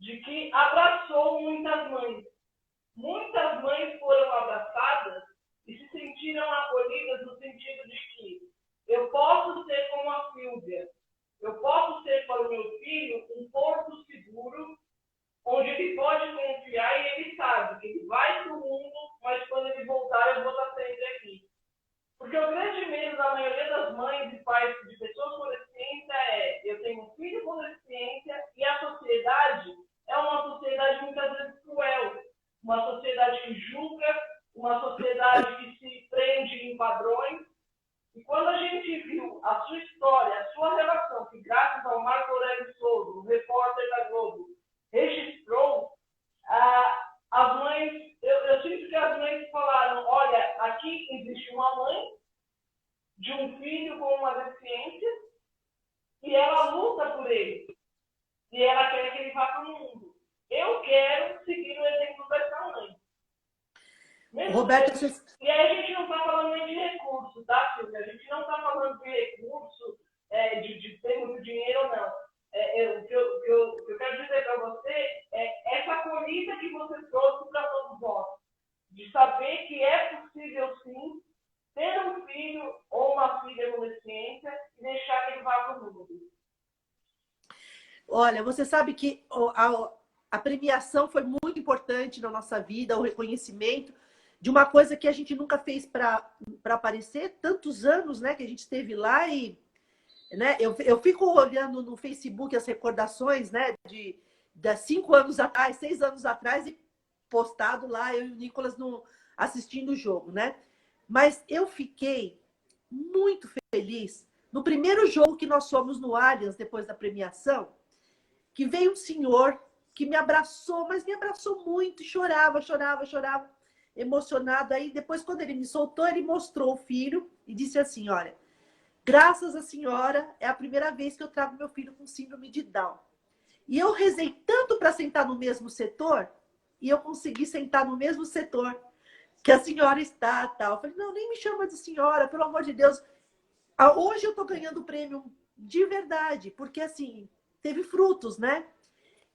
de que abraçou muitas mães. Muitas mães foram abraçadas e se sentiram acolhidas no sentido de que eu posso ser como a Silvia, eu posso ser para o meu filho um porto seguro, onde ele pode confiar e ele sabe que ele vai para o mundo, mas quando ele voltar eu vou estar sempre aqui. Porque o grande medo da maioria das mães e pais de pessoas com deficiência eu tenho um filho com deficiência e a sociedade é uma sociedade muitas vezes cruel, uma sociedade que julga, uma sociedade que se prende em padrões. E quando a gente viu a sua história, a sua relação, que graças ao Marco Aurélio Souza, o repórter da Globo, registrou, as mães, eu sinto que as mães falaram: olha, aqui existe uma mãe de um filho com uma deficiência e ela luta por ele. E ela quer que ele vá para o mundo. Eu quero seguir o exemplo dessa mãe. Roberta, E aí a gente não está falando nem de recurso, tá, Silvia? A gente não está falando de recurso, de ter muito dinheiro ou não. O que eu quero dizer para você é essa acolhida que você trouxe para todos nós. De saber que é possível, sim, ter um filho ou uma filha com deficiência e deixar que ele vá para o mundo. olha, você sabe que a premiação foi muito importante na nossa vida, o reconhecimento de uma coisa que a gente nunca fez para aparecer, tantos anos, né, que a gente esteve lá e, né, eu fico olhando no Facebook as recordações, né, de 5 anos atrás, 6 anos atrás, e postado lá, eu e o Nicolas assistindo o jogo, né? Mas eu fiquei muito feliz no primeiro jogo que nós fomos no Allianz, depois da premiação, que veio um senhor que me abraçou, mas me abraçou muito, chorava, emocionado. Aí depois, quando ele me soltou, ele mostrou o filho e disse assim: olha, graças à senhora, é a primeira vez que eu trago meu filho com síndrome de Down. E eu rezei tanto para sentar no mesmo setor, e eu consegui sentar no mesmo setor que a senhora está, tal. Eu falei: não, nem me chama de senhora, pelo amor de Deus. Hoje eu estou ganhando o prêmio de verdade, porque assim, teve frutos, né?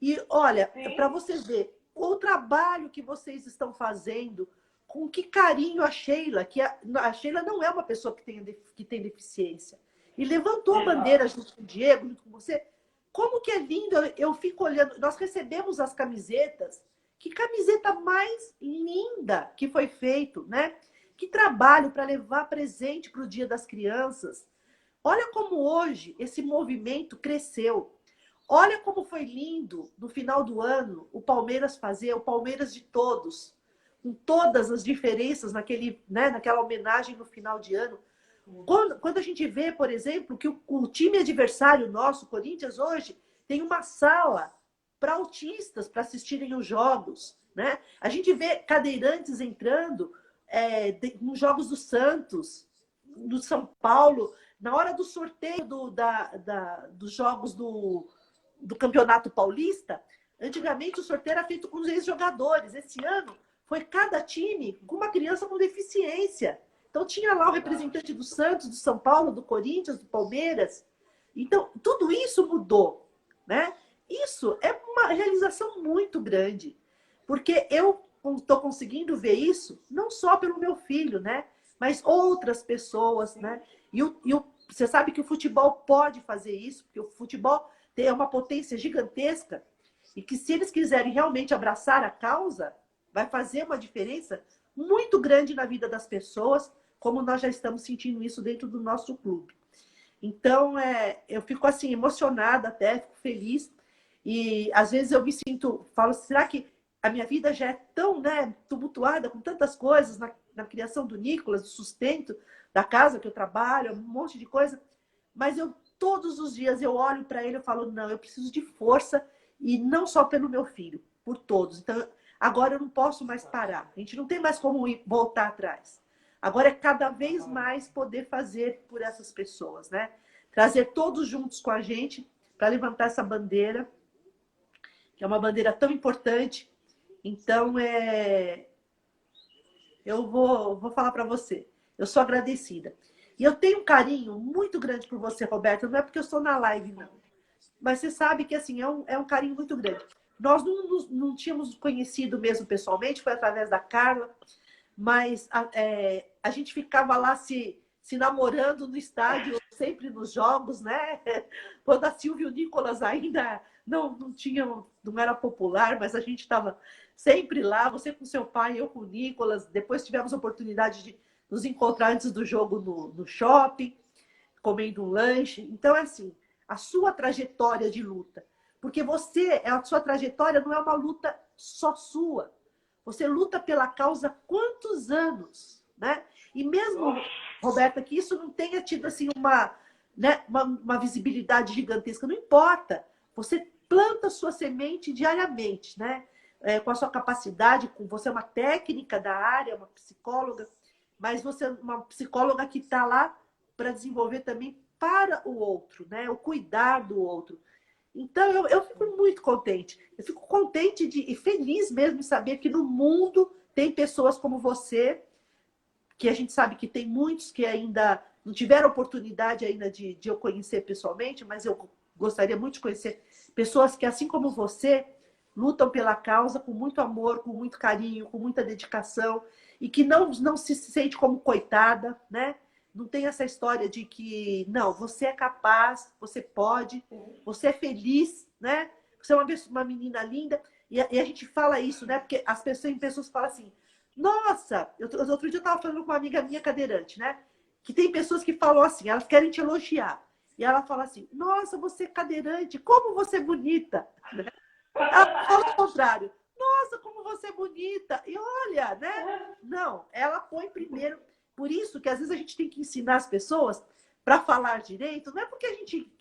E olha, para você ver o trabalho que vocês estão fazendo, com que carinho a Sheila, que a Sheila não é uma pessoa que tem deficiência, e levantou a bandeira junto com o Diego, junto com você. Como que é lindo, eu fico olhando, nós recebemos as camisetas, que camiseta mais linda que foi feito, né? Que trabalho para levar presente para o Dia das Crianças. Olha como hoje esse movimento cresceu. Olha como foi lindo, no final do ano, o Palmeiras fazer, o Palmeiras de todos, com todas as diferenças naquela homenagem no final de ano. Quando a gente vê, por exemplo, que o time adversário nosso, o Corinthians, hoje, tem uma sala para autistas, para assistirem os jogos, né? A gente vê cadeirantes entrando nos jogos do Santos, do São Paulo, na hora do sorteio dos jogos do Campeonato Paulista. Antigamente o sorteio era feito com os ex-jogadores. Esse ano foi cada time com uma criança com deficiência. Então tinha lá o representante do Santos, do São Paulo, do Corinthians, do Palmeiras. Então tudo isso mudou, né? Isso é uma realização muito grande, porque eu estou conseguindo ver isso não só pelo meu filho, né? Mas outras pessoas, né? Você sabe que o futebol pode fazer isso, porque o futebol tem uma potência gigantesca e que, se eles quiserem realmente abraçar a causa, vai fazer uma diferença muito grande na vida das pessoas, como nós já estamos sentindo isso dentro do nosso clube. Então, eu fico assim, emocionada até, fico feliz. E às vezes eu me sinto, falo, será que a minha vida já é tão, né, tumultuada com tantas coisas na criação do Nicolas, do sustento da casa que eu trabalho, um monte de coisa. Mas todos os dias eu olho para ele e falo, não, eu preciso de força, e não só pelo meu filho, por todos. Então, agora eu não posso mais parar. A gente não tem mais como voltar atrás. Agora é cada vez mais poder fazer por essas pessoas, né? Trazer todos juntos com a gente para levantar essa bandeira, que é uma bandeira tão importante. Então, eu vou falar para você. Eu sou agradecida. E eu tenho um carinho muito grande por você, Roberta. Não é porque eu estou na live, não. Mas você sabe que assim, é um carinho muito grande. Nós não tínhamos conhecido mesmo pessoalmente, foi através da Carla, mas a gente ficava lá se namorando no estádio, sempre nos jogos, né? Quando a Silvia e o Nicolas ainda não era popular, mas a gente estava sempre lá, você com seu pai, eu com o Nicolas. Depois tivemos a oportunidade de nos encontrar antes do jogo no shopping, comendo um lanche. Então, é assim, a sua trajetória de luta. Porque a sua trajetória não é uma luta só sua. Você luta pela causa há quantos anos, né? E mesmo, Roberta, que isso não tenha tido assim uma visibilidade gigantesca, não importa. Você planta sua semente diariamente, né? Com a sua capacidade, você é uma técnica da área, uma psicóloga, mas você é uma psicóloga que está lá para desenvolver também para o outro, né? O cuidar do outro. Então, eu fico muito contente. Eu fico contente e feliz mesmo em saber que no mundo tem pessoas como você, que a gente sabe que tem muitos que ainda não tiveram oportunidade ainda de eu conhecer pessoalmente, mas eu gostaria muito de conhecer pessoas que, assim como você, lutam pela causa com muito amor, com muito carinho, com muita dedicação, e que não se sente como coitada, né? Não tem essa história de que, não, você é capaz, você pode, você é feliz, né? Você é uma menina linda. E a gente fala isso, né? Porque tem pessoas que falam assim, nossa, outro dia eu estava falando com uma amiga minha cadeirante, né? Que tem pessoas que falam assim, elas querem te elogiar. E ela fala assim, nossa, você é cadeirante, como você é bonita. Né? Ela fala o contrário, nossa, como você é bonita. E olha, né? Não, ela põe primeiro. Por isso que às vezes a gente tem que ensinar as pessoas para falar direito, não é porque a gente.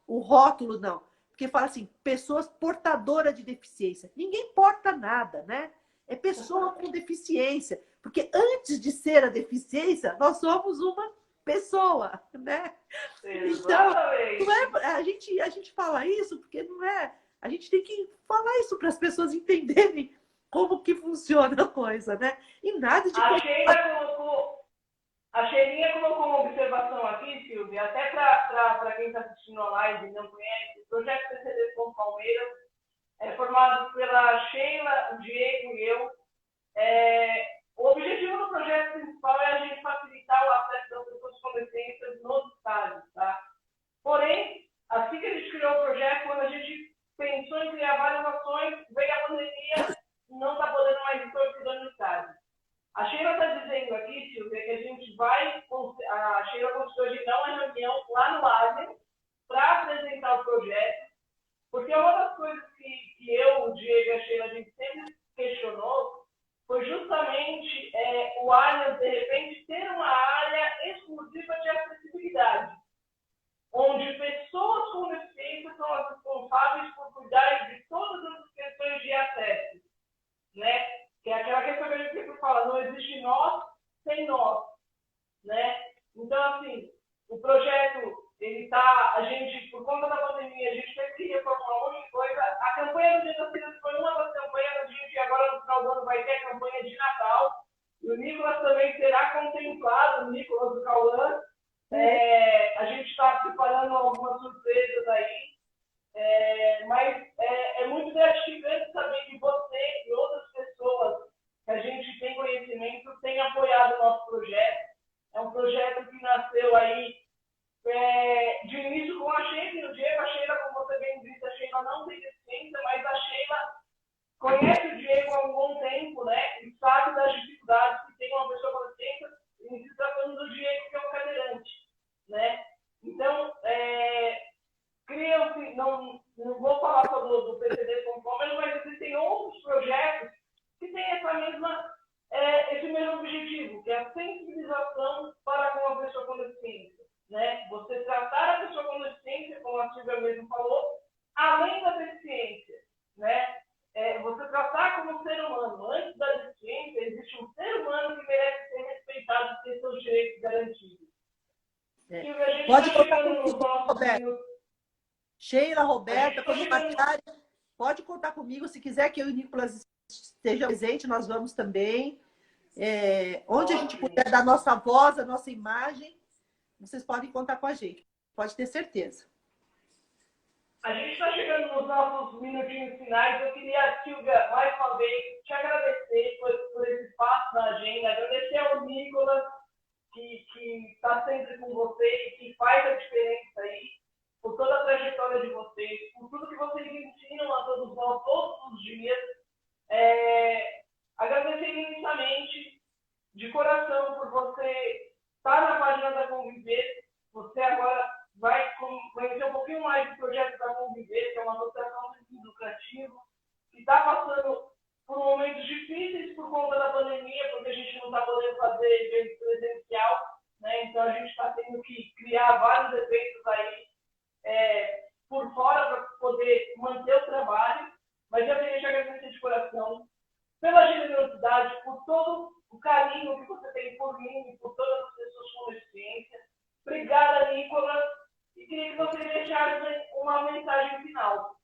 O rótulo, não. Porque fala assim, pessoas portadoras de deficiência. Ninguém porta nada, né? É pessoa com deficiência. Porque antes de ser a deficiência, nós somos uma pessoa, né? Então, a gente fala isso porque não é. A gente tem que falar isso para as pessoas entenderem como que funciona a coisa, né? E nada de. A Sheilinha colocou uma observação aqui, Silvia, até para quem está assistindo a live e não conhece, o projeto PCD com Palmeiras é formado pela Sheila, o Diego e eu. O objetivo do projeto principal é a gente facilitar o acesso das pessoas com deficiência nos estádios, tá? Porém, assim que a gente criou o projeto, quando a gente pensou em criar várias ações, veio a pandemia, não está podendo mais ir torcida no estádio. A Sheila está dizendo aqui, Silvia, que a gente a Sheila conseguiu agendar uma reunião lá no ASEM para apresentar o projeto, porque uma das coisas que eu, o Diego e a Sheila, a gente sempre questionou foi justamente o Allianz, de repente, ter uma área exclusiva de acessibilidade, onde pessoas com deficiência são as responsáveis por cuidar de todas as questões de acesso, né? Que é aquela questão que a gente sempre fala, não existe nós sem nós, né? Então, assim, o projeto, a gente, por conta da pandemia, a gente teve que reformular um monte de coisa. A campanha do Dia das Crianças foi uma das campanhas, a gente agora no final do ano vai ter a campanha de Natal, e o Nicolas também será contemplado, o Nicolas do Cauã. A gente está preparando algumas surpresas aí, mas é muito gratificante saber que você e outras pessoas que a gente tem conhecimento têm apoiado o nosso projeto. É um projeto que nasceu aí de início com a Sheila e o Diego. A Sheila, como você bem disse, a Sheila não tem deficiência, mas a Sheila conhece o Diego há um bom tempo, né? E sabe das dificuldades que tem uma pessoa com deficiência, e se tratando do Diego, que é um cadeirante, né? Então, criam-se, não vou falar só do PCD com Palmeiras, mas existem outros projetos que têm esse mesmo objetivo, que é a sensibilização para com a deficiência, né? Você tratar a pessoa com deficiência, como a Silvia mesmo falou, além da deficiência, né? Você tratar como um ser humano. Antes da deficiência, existe um ser humano que merece ser respeitado e ter seus direitos garantidos. Silvia, a gente Pode está contar chegando nos comigo, nossos Roberta. minutos. Sheila, Roberta, tá quando chegando... baixarem, pode contar comigo. Se quiser que eu e o Nicolas estejam presentes, nós vamos também. Onde a gente puder dar nossa voz, a nossa imagem, vocês podem contar com a gente. Pode ter certeza. A gente está chegando nos nossos minutinhos finais. Eu queria, Silvia, mais uma vez, te agradecer por esse espaço na agenda, agradecer ao Nicolas, que está sempre com você e que faz a diferença aí, por toda a trajetória de vocês, por tudo que vocês ensinam a todos nós todos os dias. Agradecer imensamente, de coração, por você estar na página da Conviver. Você agora vai conhecer um pouquinho mais do projeto da Conviver, que é uma associação lucrativa, que está passando por momentos difíceis por conta da pandemia, porque a gente não está podendo fazer evento presencial, né? Então a gente está tendo que criar vários eventos aí por fora para poder manter o trabalho. Mas eu queria te agradecer de coração pela generosidade, por todo o carinho que você tem por mim e por todas as pessoas com deficiência. Obrigada, Nicolas. E queria que você deixasse uma mensagem final.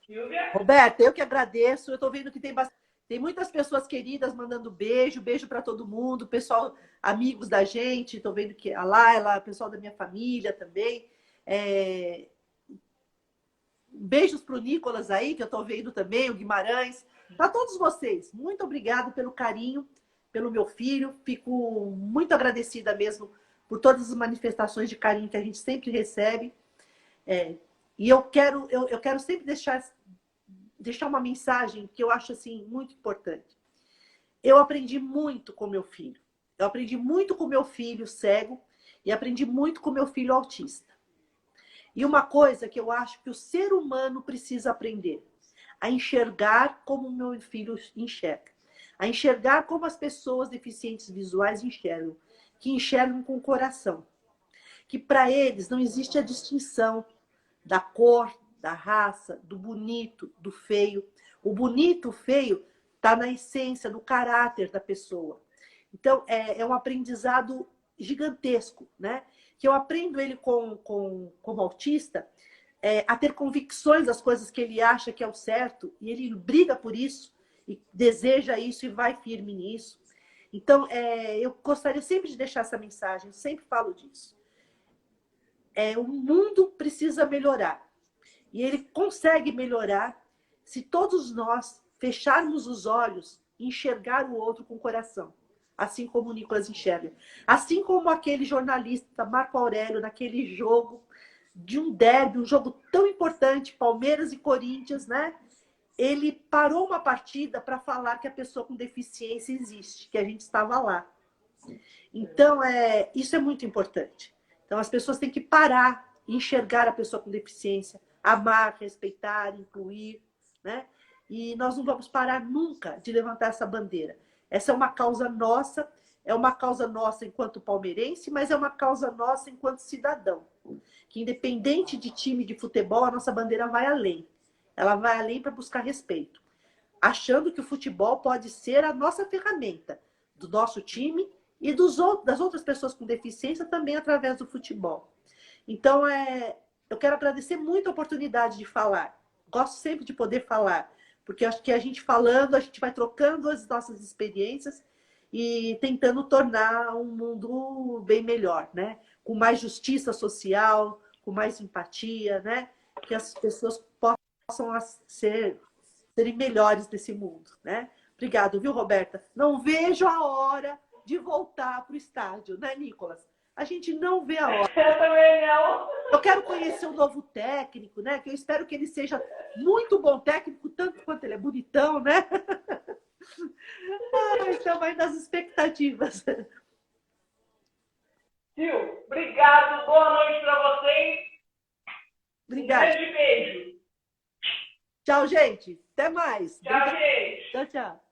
Silvia? Roberta, eu que agradeço. Eu estou vendo que tem muitas pessoas queridas mandando beijo para todo mundo, pessoal, amigos da gente. Estou vendo que a Laila, o pessoal da minha família também. Beijos para o Nicolas aí, que eu estou vendo também, o Guimarães. Para todos vocês, muito obrigada pelo carinho, pelo meu filho. Fico muito agradecida mesmo por todas as manifestações de carinho que a gente sempre recebe. E eu quero sempre deixar uma mensagem que eu acho assim muito importante. Eu aprendi muito com meu filho. Eu aprendi muito com meu filho cego e aprendi muito com meu filho autista. E uma coisa que eu acho que o ser humano precisa aprender, a enxergar como o meu filho enxerga. A enxergar como as pessoas deficientes visuais enxergam, que enxergam com o coração. Que para eles não existe a distinção da cor, da raça, do bonito, do feio. O bonito, o feio, está na essência, do caráter da pessoa. Então, é um aprendizado gigantesco, né? Que eu aprendo ele como autista a ter convicções das coisas que ele acha que é o certo, e ele briga por isso, e deseja isso, e vai firme nisso. Então, eu gostaria sempre de deixar essa mensagem, sempre falo disso. O mundo precisa melhorar. E ele consegue melhorar se todos nós fecharmos os olhos e enxergar o outro com o coração. Assim como o Nicolas enxerga. Assim como aquele jornalista, Marco Aurélio, naquele jogo de um derby, um jogo tão importante, Palmeiras e Corinthians, né? Ele parou uma partida para falar que a pessoa com deficiência existe, que a gente estava lá. Então, isso é muito importante. Então, as pessoas têm que parar e enxergar a pessoa com deficiência, amar, respeitar, incluir, né? E nós não vamos parar nunca de levantar essa bandeira. Essa é uma causa nossa enquanto palmeirense, mas é uma causa nossa enquanto cidadão. Que independente de time de futebol, a nossa bandeira vai além. Ela vai além para buscar respeito. Achando que o futebol pode ser a nossa ferramenta do nosso time e das outras pessoas com deficiência também através do futebol. Então, eu quero agradecer muito a oportunidade de falar. Gosto sempre de poder falar, porque acho que a gente falando, a gente vai trocando as nossas experiências e tentando tornar um mundo bem melhor, né? Com mais justiça social, com mais empatia, né? Que as pessoas possam serem melhores nesse mundo, né? Obrigado, viu, Roberta? Não vejo a hora de voltar para o estádio, né, Nicolas? A gente não vê a hora. Eu também não. Eu quero conhecer o novo técnico, né? Que eu espero que ele seja muito bom técnico, tanto quanto ele é bonitão, né? Estamos aí nas expectativas. Sil, obrigado. Boa noite para vocês. Obrigada. Um grande beijo. Tchau, gente. Até mais. Tchau, Obrigada. gente. Tchau, tchau.